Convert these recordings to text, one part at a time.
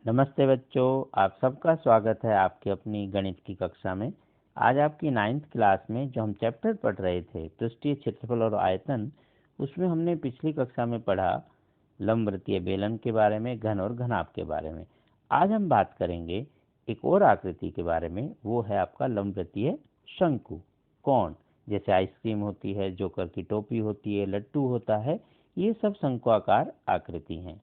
नमस्ते बच्चों, आप सबका स्वागत है आपकी अपनी गणित की कक्षा में। आज आपकी 9th क्लास में जो हम चैप्टर पढ़ रहे थे पृष्ठीय क्षेत्रफल और आयतन, उसमें हमने पिछली कक्षा में पढ़ा लंबवृत्तीय बेलन के बारे में, घन और घनाभ के बारे में। आज हम बात करेंगे एक और आकृति के बारे में, वो है आपका लंबवृत्तीय शंकु। कौन? जैसे आइसक्रीम होती है, जोकर की टोपी होती है, लट्टू होता है, ये सब शंक्वाकार आकृति हैं।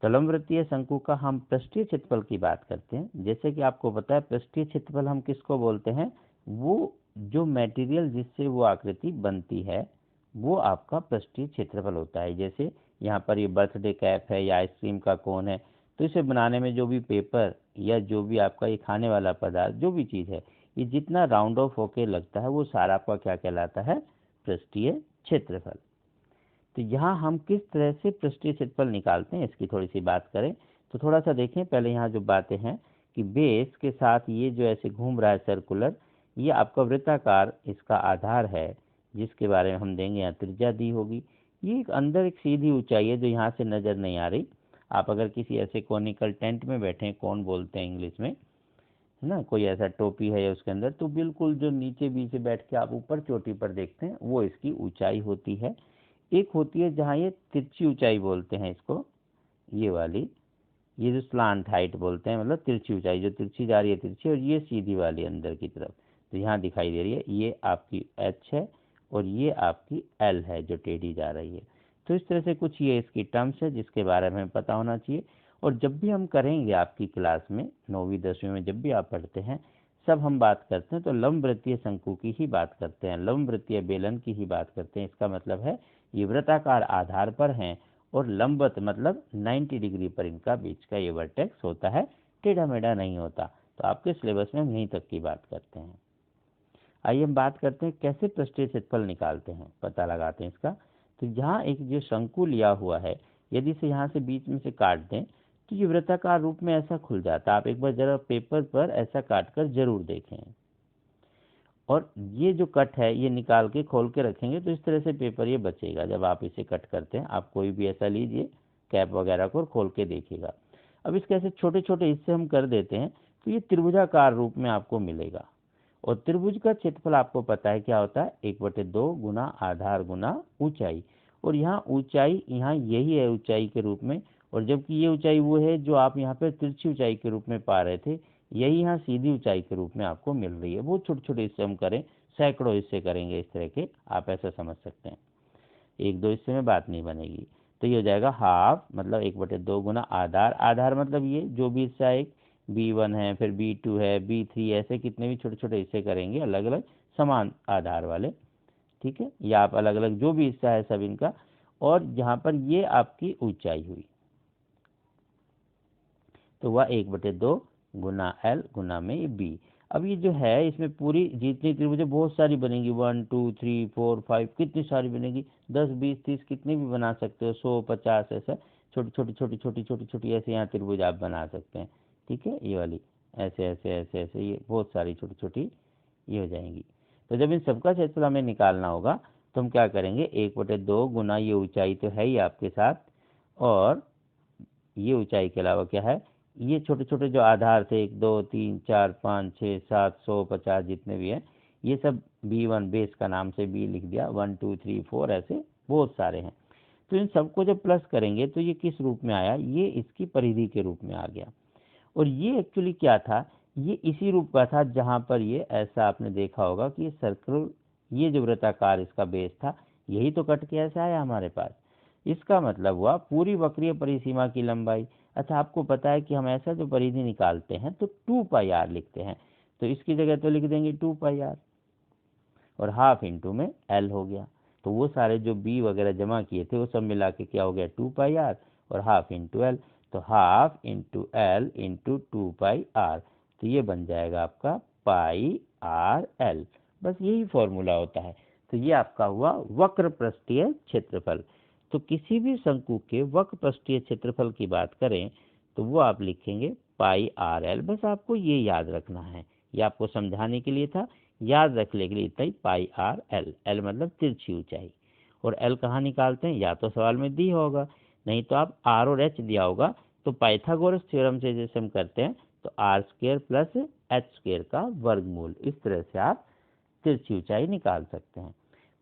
तो लंबवृत्तीय शंकु का हम पृष्ठीय क्षेत्रफल की बात करते हैं। जैसे कि आपको पता है पृष्ठीय क्षेत्रफल हम किसको बोलते हैं? वो जो मटेरियल जिससे वो आकृति बनती है वो आपका पृष्ठीय क्षेत्रफल होता है। जैसे यहाँ पर ये बर्थडे कैप है या आइसक्रीम का कोन है, तो इसे बनाने में जो भी पेपर या जो भी आपका ये खाने वाला पदार्थ जो भी चीज़ है, ये जितना राउंड ऑफ होके लगता है वो सारा आपका क्या कहलाता है? पृष्ठीय क्षेत्रफल। तो यहाँ हम किस तरह से पृष्ठीय क्षेत्रफल निकालते हैं इसकी थोड़ी सी बात करें तो थोड़ा सा देखें। पहले यहाँ जो बातें हैं कि बेस के साथ ये जो ऐसे घूम रहा है सर्कुलर, ये आपका वृत्ताकार इसका आधार है, जिसके बारे में हम देंगे। यहाँ त्रिज्या दी होगी। ये एक अंदर एक सीधी ऊंचाई है जो यहाँ से नज़र नहीं आ रही। आप अगर किसी ऐसे कोनिकल टेंट में बैठे हैं, कौन बोलते हैं इंग्लिश में, है ना, कोई ऐसा टोपी है उसके अंदर, तो बिल्कुल जो नीचे बीच बैठ के आप ऊपर चोटी पर देखते हैं वो इसकी ऊंचाई होती है। एक होती है जहाँ ये तिरछी ऊंचाई बोलते हैं इसको, ये वाली, ये जो स्लांट हाइट बोलते हैं, मतलब तिरछी ऊंचाई, जो तिरछी जा रही है तिरछी, और ये सीधी वाली अंदर की तरफ। तो यहाँ दिखाई दे रही है, ये आपकी H है और ये आपकी L है जो टेढ़ी जा रही है। तो इस तरह से कुछ ये इसकी टर्म्स है जिसके बारे में पता होना चाहिए। और जब भी हम करेंगे आपकी क्लास में 9वीं 10वीं में जब भी आप पढ़ते हैं, सब हम बात करते हैं तो लंबवृत्तीय शंकु की ही बात करते हैं, लंबवृत्तीय बेलन की ही बात करते हैं। इसका मतलब है ये वृत्ताकार आधार पर हैं और लंबवत मतलब 90 डिग्री पर इनका बीच का ये वर्टेक्स होता है, टेढ़ा मेढ़ा नहीं होता। तो आपके सिलेबस में हम यहीं तक की बात करते हैं। आइए हम बात करते हैं कैसे पृष्ठीय क्षेत्रफल निकालते हैं, पता लगाते हैं इसका। तो यहाँ एक जो शंकु लिया हुआ है, यदि इसे यहाँ से बीच में से काट दें तो ये वृत्ताकार रूप में ऐसा खुल जाता है। आप एक बार जरा पेपर पर ऐसा काट कर जरूर देखें। और ये जो कट है ये निकाल के खोल के रखेंगे तो इस तरह से पेपर ये बचेगा। जब आप इसे कट करते हैं, आप कोई भी ऐसा लीजिए कैप वगैरह को, खोल के देखिएगा। अब इसके ऐसे छोटे छोटे हिस्से हम कर देते हैं तो ये त्रिभुजाकार रूप में आपको मिलेगा। और त्रिभुज का क्षेत्रफल आपको पता है क्या होता है? 1/2 गुना आधार गुना ऊंचाई। और यहाँ ऊंचाई यहाँ यही है ऊंचाई के रूप में, और जबकि ये ऊंचाई वो है जो आप यहाँ पे तिरछी ऊंचाई के रूप में पा रहे थे, यही यहाँ सीधी ऊंचाई के रूप में आपको मिल रही है। बहुत छोटे छोटे हिस्से हम करें, सैकड़ों हिस्से करेंगे इस तरह के, आप ऐसा समझ सकते हैं। एक दो हिस्से में बात नहीं बनेगी। तो ये हो जाएगा हाफ, मतलब 1/2 गुना आधार। आधार मतलब ये जो भी हिस्सा, एक B1 है, फिर B2 है, B3, ऐसे कितने भी छोटे छोटे हिस्से करेंगे अलग अलग समान आधार वाले, ठीक है, या आप अलग अलग जो भी हिस्सा है सब इनका। और जहाँ पर ये आपकी ऊंचाई हुई तो वह 1/2 गुना L गुना में B। अब ये जो है इसमें पूरी जितनी त्रिभुजें बहुत सारी बनेंगी, 1 2 3 4 5, कितनी सारी बनेगी, 10 20 30 कितनी भी बना सकते हो, 100 50, ऐसा छोटी छोटी छोटी छोटी छोटी छोटी ऐसे यहाँ त्रिभुज आप बना सकते हैं। ठीक है, ये वाली ऐसे ऐसे ऐसे ऐसे ये बहुत सारी छोटी छोटी ये हो जाएंगी। तो जब इन सबका क्षेत्रफल हमें निकालना होगा तो हम क्या करेंगे? 1/2 गुना ये ऊंचाई तो है ही आपके साथ, और ये ऊंचाई के अलावा क्या है, ये छोटे छोटे जो आधार थे 1 2 3 4 5 6 7 100 50 जितने भी हैं, ये सब B1 बेस का नाम से B लिख दिया, 1 2 3 4 ऐसे बहुत सारे हैं। तो इन सबको जब प्लस करेंगे तो ये किस रूप में आया? ये इसकी परिधि के रूप में आ गया। और ये एक्चुअली क्या था? ये इसी रूप का था जहाँ पर ये ऐसा आपने देखा होगा कि सर्कल, ये जो वृत्ताकार इसका बेस था, यही तो कट के ऐसे आया हमारे पास। इसका मतलब हुआ पूरी वक्रीय परिसीमा की लंबाई। अच्छा, आपको पता है कि हम ऐसा जो परिधि निकालते हैं तो 2πr लिखते हैं, तो इसकी जगह तो लिख देंगे 2πr, और हाफ इंटू में L हो गया। तो वो सारे जो B वगैरह जमा किए थे वो सब मिला के क्या हो गया? 2πr, और हाफ इंटू L, तो half into L into 2πr, तो ये बन जाएगा आपका πr/L। बस यही फॉर्मूला होता है। तो ये आपका हुआ वक्र पृष्ठीय क्षेत्रफल। तो किसी भी शंकु के वक्र पृष्ठीय क्षेत्रफल की बात करें तो वो आप लिखेंगे πr/L। बस आपको ये याद रखना है, ये आपको समझाने के लिए था, याद रखने के लिए इतना ही, πr/L। L मतलब तिरछी ऊंचाई। और L कहाँ निकालते हैं? या तो सवाल में दी होगा, नहीं तो आप आर और एच दिया होगा तो पाइथागोरस थ्योरम से जैसे हम करते हैं तो r square plus h square का वर्गमूल, इस तरह से आप तिरछी ऊंचाई निकाल सकते हैं।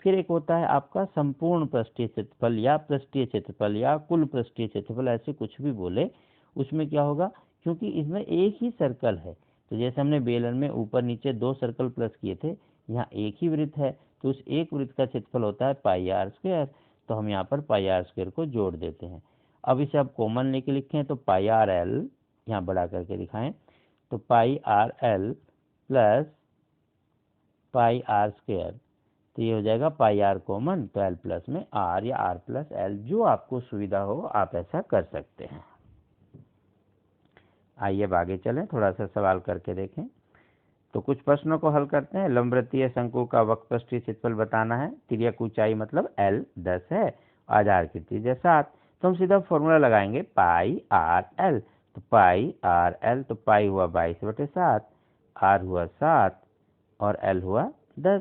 फिर एक होता है आपका संपूर्ण पृष्ठीय क्षेत्रफल या पृष्ठीय क्षेत्रफल या कुल पृष्ठीय क्षेत्रफल, ऐसे कुछ भी बोले। उसमें क्या होगा, क्योंकि इसमें एक ही सर्कल है, तो जैसे हमने बेलन में ऊपर नीचे 2 सर्कल प्लस किए थे, यहाँ एक ही वृत्त है, तो उस एक वृत्त का क्षेत्रफल होता है पाई आर स्क्वायर, तो हम यहाँ पर पाई आर स्क्वायर को जोड़ देते हैं। अब इसे आप कॉमन लेके लिखें तो पाई आर एल, यहाँ बड़ा करके दिखाएं तो pi R L plus pi R square, तो ये हो जाएगा पाई आर कॉमन, तो एल प्लस में आर या आर प्लस एल, जो आपको सुविधा हो आप ऐसा कर सकते हैं। आइए अब आगे चलें, थोड़ा सा सवाल करके देखें। तो कुछ प्रश्नों को हल करते हैं। लंबवृत्तीय शंकु का वक्रपृष्ठीय क्षेत्रफल बताना है, तिर्यक ऊंचाई मतलब एल 10 है, आधार की त्रिज्या 7, तो हम सीधा फॉर्मूला लगाएंगे पाई आर एल, तो पाई आर एल, तो पाई हुआ 22/7, आर हुआ 7 और एल हुआ 10,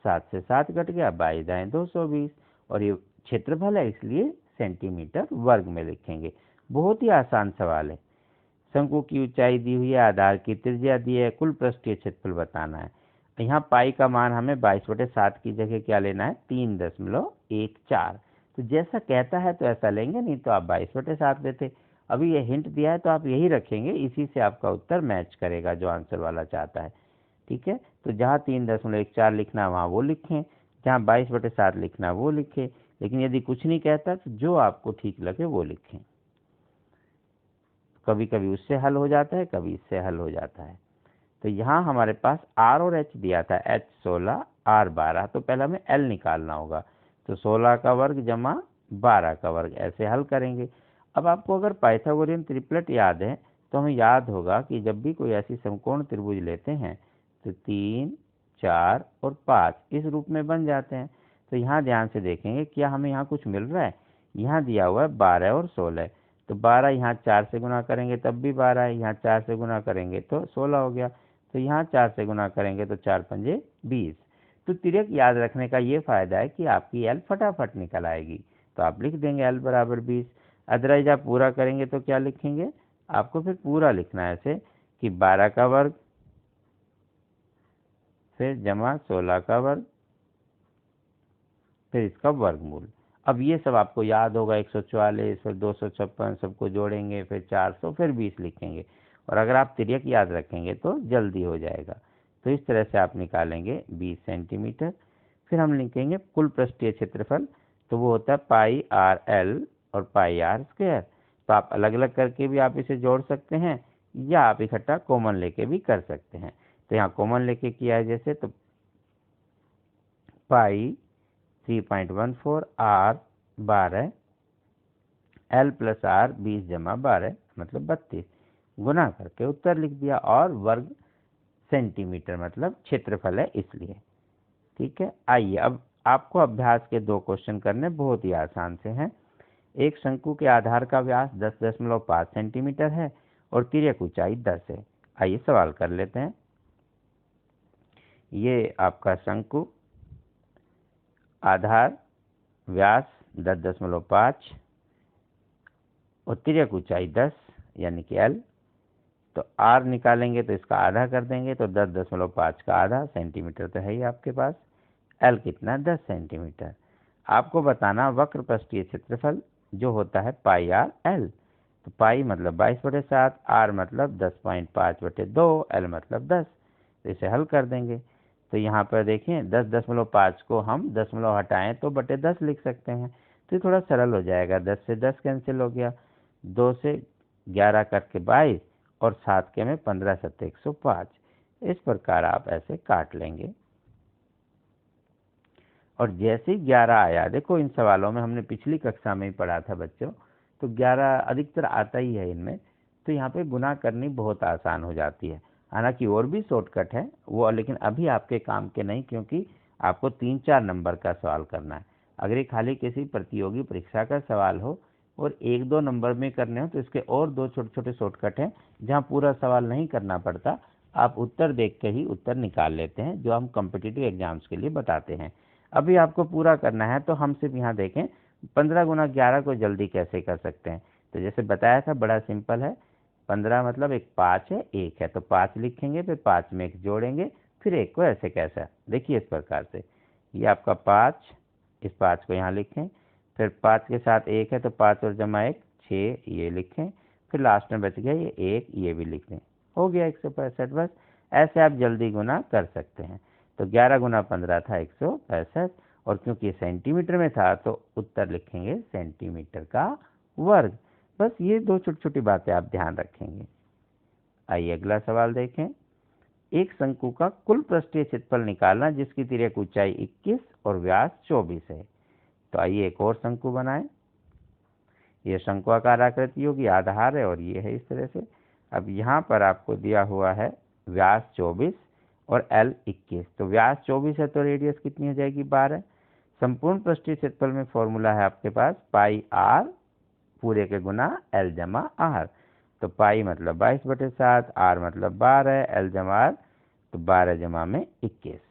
7 से 7 कट गया, 22 दाएं 220, और ये क्षेत्रफल है इसलिए सेंटीमीटर वर्ग में लिखेंगे। बहुत ही आसान सवाल है। शंकु की ऊंचाई दी हुई है, आधार की त्रिज्या दी है, कुल पृष्ठीय क्षेत्रफल बताना है। यहाँ पाई का मान हमें 22/7 की जगह क्या लेना है, 3.14, तो जैसा कहता है तो ऐसा लेंगे, नहीं तो आप 22/7 लेते। अभी ये हिंट दिया है तो आप यही रखेंगे, इसी से आपका उत्तर मैच करेगा जो आंसर वाला चाहता है। ठीक है, तो जहाँ 3.14 लिखना वहाँ वो लिखें, जहाँ 22/7 लिखना वो लिखें, लेकिन यदि कुछ नहीं कहता तो जो आपको ठीक लगे वो लिखें। कभी कभी उससे हल हो जाता है, कभी इससे हल हो जाता है। तो यहाँ हमारे पास आर और एच दिया था, एच 16 आर 12, तो पहले हमें एल निकालना होगा, तो 16 का वर्ग जमा 12 का वर्ग, ऐसे हल करेंगे। अब आपको अगर पाइथागोरियन ट्रिपलेट याद है तो हमें याद होगा कि जब भी कोई ऐसी समकोण त्रिभुज लेते हैं तो 3, 4 और 5 इस रूप में बन जाते हैं। तो यहाँ ध्यान से देखेंगे क्या हमें यहाँ कुछ मिल रहा है, यहाँ दिया हुआ है 12 और 16, तो 12 यहाँ 4 से गुना करेंगे तब भी 12 है, यहाँ 4 से गुना करेंगे तो 16 हो गया, तो यहाँ 4 से गुना करेंगे तो 4 पंजे 20। तो तिर्यक याद रखने का ये फायदा है कि आपकी एल फटाफट निकल आएगी, तो आप लिख देंगे एल बराबर 20। अदरवाइज आप पूरा करेंगे तो क्या लिखेंगे, आपको फिर पूरा लिखना है ऐसे कि 12 का वर्ग फिर जमा 16 का वर्ग फिर इसका वर्गमूल। अब ये सब आपको याद होगा, 144 फिर 256 सबको जोड़ेंगे फिर 400 फिर 20 लिखेंगे, और अगर आप तिर्यक याद रखेंगे तो जल्दी हो जाएगा। तो इस तरह से आप निकालेंगे 20 सेंटीमीटर। फिर हम लिखेंगे कुल पृष्ठीय क्षेत्रफल, तो वो होता है पाई आर एल और पाई आर स्क्वायर। तो आप अलग अलग करके भी आप इसे जोड़ सकते हैं या आप इकट्ठा कॉमन लेके भी कर सकते हैं। तो यहाँ कॉमन लेके किया है जैसे, तो पाई 3.14 आर 12 एल प्लस आर 20 जमा 12 मतलब 32, गुना करके उत्तर लिख दिया, और वर्ग सेंटीमीटर मतलब क्षेत्रफल है इसलिए। ठीक है, आइए अब आपको अभ्यास के 2 क्वेश्चन करने, बहुत ही आसान से हैं। एक शंकु के आधार का व्यास 10.5 सेंटीमीटर है और तिर्यक ऊंचाई 10 है। आइए सवाल कर लेते हैं। ये आपका शंकु, आधार व्यास 10.5 और तिर्यक ऊंचाई 10 यानी कि एल, तो आर निकालेंगे तो इसका आधा कर देंगे, तो 10.5 का आधा सेंटीमीटर तो है ही आपके पास, एल कितना 10 सेंटीमीटर। आपको बताना वक्र पृष्ठीय क्षेत्रफल जो होता है पाई आर एल, तो पाई मतलब 22/7, आर मतलब 10.5/2, एल मतलब 10, तो इसे हल कर देंगे। तो यहाँ पर देखें 10.5 को हम दशमलव हटाएं तो बटे 10 लिख सकते हैं, तो ये थोड़ा सरल हो जाएगा, 10 से 10 कैंसिल हो गया, 2 से 11 करके 22 और 7 के में 15 7 105, इस प्रकार आप ऐसे काट लेंगे। और जैसे ही 11 आया, देखो इन सवालों में हमने पिछली कक्षा में ही पढ़ा था बच्चों, तो 11 अधिकतर आता ही है इनमें, तो यहाँ पे गुना करनी बहुत आसान हो जाती है। हालांकि और भी शॉर्टकट है वो, लेकिन अभी आपके काम के नहीं, क्योंकि आपको 3-4 नंबर का सवाल करना है। अगर ये खाली किसी प्रतियोगी परीक्षा का सवाल हो और 1-2 नंबर में करने हो तो इसके और 2 छोटे छोटे शॉर्टकट हैं जहाँ पूरा सवाल नहीं करना पड़ता, आप उत्तर देख के ही उत्तर निकाल लेते हैं, जो हम कॉम्पिटिटिव एग्जाम्स के लिए बताते हैं। अभी आपको पूरा करना है तो हम सिर्फ यहाँ देखें 15 गुना 11 को जल्दी कैसे कर सकते हैं? तो जैसे बताया था, बड़ा सिंपल है। 15 मतलब एक 5 है, 1 है, तो 5 लिखेंगे, फिर 5 में 1 जोड़ेंगे, फिर 1 को ऐसे कैसा, देखिए इस प्रकार से, ये आपका 5, इस 5 को यहाँ लिखें, फिर 5 के साथ 1 है तो 5 और जमा 1 6, ये लिखें, फिर लास्ट में बच गया ये 1, ये भी लिख दें, हो गया 165। बस ऐसे आप जल्दी गुना कर सकते हैं। तो 11 गुना 15 था 165, और क्योंकि ये सेंटीमीटर में था तो उत्तर लिखेंगे सेंटीमीटर का वर्ग। बस ये दो छोटी छोटी बातें आप ध्यान रखेंगे। आइए अगला सवाल देखें। एक शंकु का कुल पृष्ठीय क्षेत्रफल निकालना जिसकी तिर्यक ऊंचाई 21 और व्यास 24 है। तो आइए एक और शंकु बनाएं। ये शंक्वाकार आकृति होगी, आधार है और ये है इस तरह से। अब यहाँ पर आपको दिया हुआ है व्यास 24 और L 21। तो व्यास 24 है तो रेडियस कितनी हो जाएगी, 12। संपूर्ण पृष्ठीय क्षेत्रफल में फॉर्मूला है आपके पास पाई आर पूरे के गुना L जमा आर। तो पाई मतलब 22/7, आर मतलब 12, L जमा आर तो 12 जमा में 21।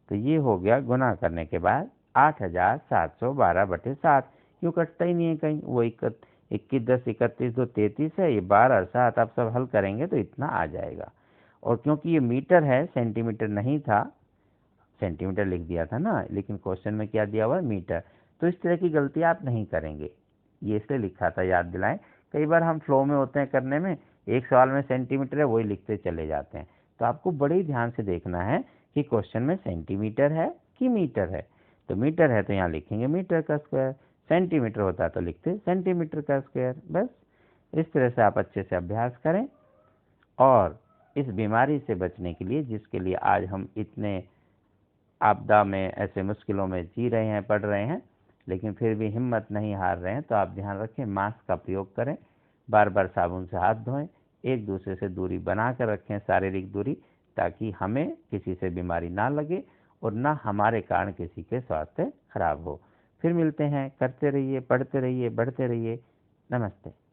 तो ये हो गया गुना करने के बाद 8712/7। क्यों कटता ही नहीं है कहीं, वो 21 10 31 2 33 है, ये 12 और 7 आप सब हल करेंगे तो इतना आ जाएगा। और क्योंकि ये मीटर है, सेंटीमीटर नहीं था, सेंटीमीटर लिख दिया था ना, लेकिन क्वेश्चन में क्या दिया हुआ है, मीटर। तो इस तरह की गलती आप नहीं करेंगे, ये इसलिए लिखा था, याद दिलाएं। कई बार हम फ्लो में होते हैं करने में, एक सवाल में सेंटीमीटर है वही लिखते चले जाते हैं। तो आपको बड़े ही ध्यान से देखना है कि क्वेश्चन में सेंटीमीटर है कि मीटर है। तो मीटर है तो यहाँ लिखेंगे मीटर का स्क्वायर, सेंटीमीटर होता तो लिखते सेंटीमीटर का स्क्वायर। बस इस तरह से आप अच्छे से अभ्यास करें। और इस बीमारी से बचने के लिए, जिसके लिए आज हम इतने आपदा में, ऐसे मुश्किलों में जी रहे हैं, पढ़ रहे हैं, लेकिन फिर भी हिम्मत नहीं हार रहे हैं, तो आप ध्यान रखें, मास्क का प्रयोग करें, बार बार साबुन से हाथ धोएं, एक दूसरे से दूरी बना कर रखें, शारीरिक दूरी, ताकि हमें किसी से बीमारी ना लगे और ना हमारे कारण किसी के स्वास्थ्य खराब हो। फिर मिलते हैं, करते रहिए, पढ़ते रहिए, बढ़ते रहिए। नमस्ते।